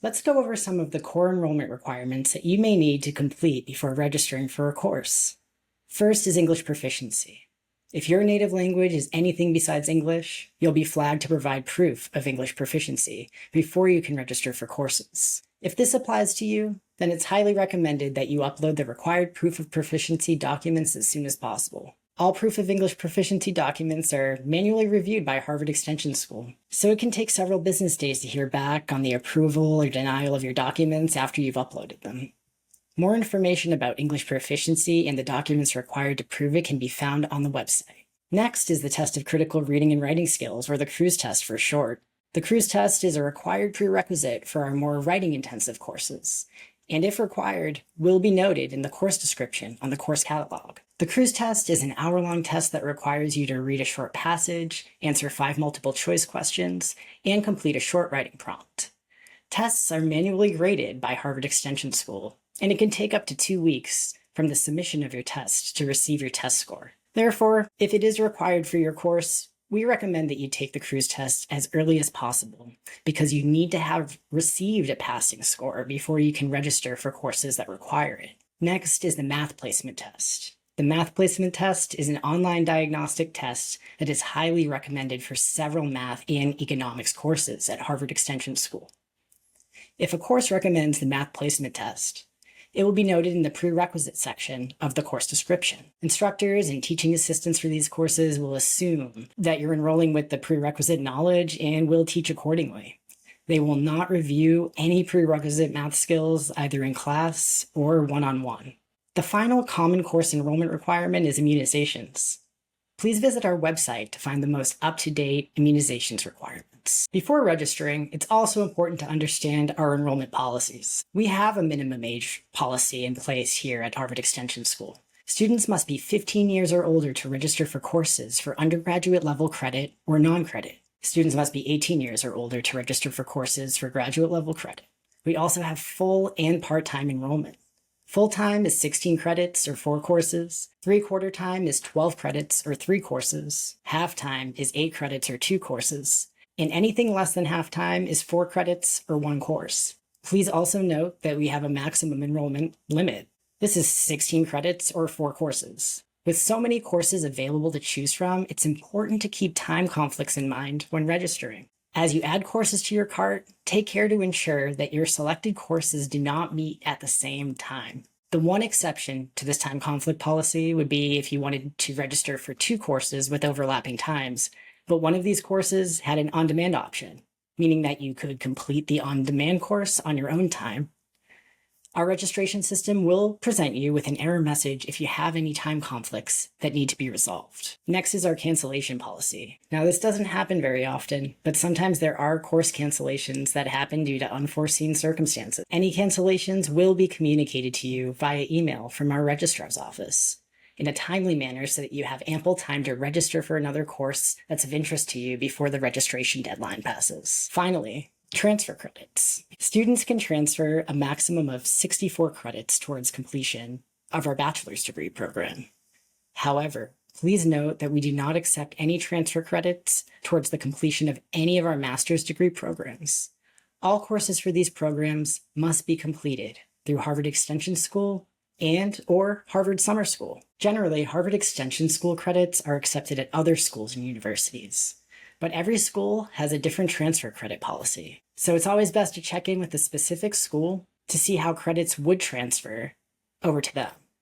Let's go over some of the core enrollment requirements that you may need to complete before registering for a course. First is English proficiency. If your native language is anything besides English, you'll be flagged to provide proof of English proficiency before you can register for courses. If this applies to you, then it's highly recommended that you upload the required proof of proficiency documents as soon as possible. All proof of English proficiency documents are manually reviewed by Harvard Extension School, so it can take several business days to hear back on the approval or denial of your documents after you've uploaded them. More information about English proficiency and the documents required to prove it can be found on the website. Next is the test of critical reading and writing skills, or the CRUISE test for short. The CRUISE test is a required prerequisite for our more writing-intensive courses, and if required, will be noted in the course description on the course catalog. The CRUISE test is an hour-long test that requires you to read a short passage, answer 5 multiple-choice questions, and complete a short writing prompt. Tests are manually graded by Harvard Extension School, and it can take up to 2 weeks from the submission of your test to receive your test score. Therefore, if it is required for your course, we recommend that you take the CRUISE test as early as possible, because you need to have received a passing score before you can register for courses that require it. Next is the math placement test. The math placement test is an online diagnostic test that is highly recommended for several math and economics courses at Harvard Extension School. If a course recommends the math placement test, it will be noted in the prerequisite section of the course description. Instructors and teaching assistants for these courses will assume that you're enrolling with the prerequisite knowledge and will teach accordingly. They will not review any prerequisite math skills either in class or one-on-one. The final common course enrollment requirement is immunizations. Please visit our website to find the most up-to-date immunizations requirements. Before registering, it's also important to understand our enrollment policies. We have a minimum age policy in place here at Harvard Extension School. Students must be 15 years or older to register for courses for undergraduate level credit or non-credit. Students must be 18 years or older to register for courses for graduate level credit. We also have full and part-time enrollment. Full-time is 16 credits or 4 courses. Three-quarter time is 12 credits or 3 courses. Half-time is 8 credits or 2 courses. And anything less than half-time is 4 credits or 1 course. Please also note that we have a maximum enrollment limit. This is 16 credits or 4 courses. With so many courses available to choose from, it's important to keep time conflicts in mind when registering. As you add courses to your cart, take care to ensure that your selected courses do not meet at the same time. The one exception to this time conflict policy would be if you wanted to register for 2 courses with overlapping times, but one of these courses had an on-demand option, meaning that you could complete the on-demand course on your own time. Our registration system will present you with an error message if you have any time conflicts that need to be resolved. Next is our cancellation policy. Now, this doesn't happen very often, but sometimes there are course cancellations that happen due to unforeseen circumstances. Any cancellations will be communicated to you via email from our registrar's office in a timely manner so that you have ample time to register for another course that's of interest to you before the registration deadline passes. Finally, transfer credits. Students can transfer a maximum of 64 credits towards completion of our bachelor's degree program. However, please note that we do not accept any transfer credits towards the completion of any of our master's degree programs. All courses for these programs must be completed through Harvard Extension School and/or Harvard Summer School. Generally, Harvard Extension School credits are accepted at other schools and universities, but every school has a different transfer credit policy. So it's always best to check in with the specific school to see how credits would transfer over to them.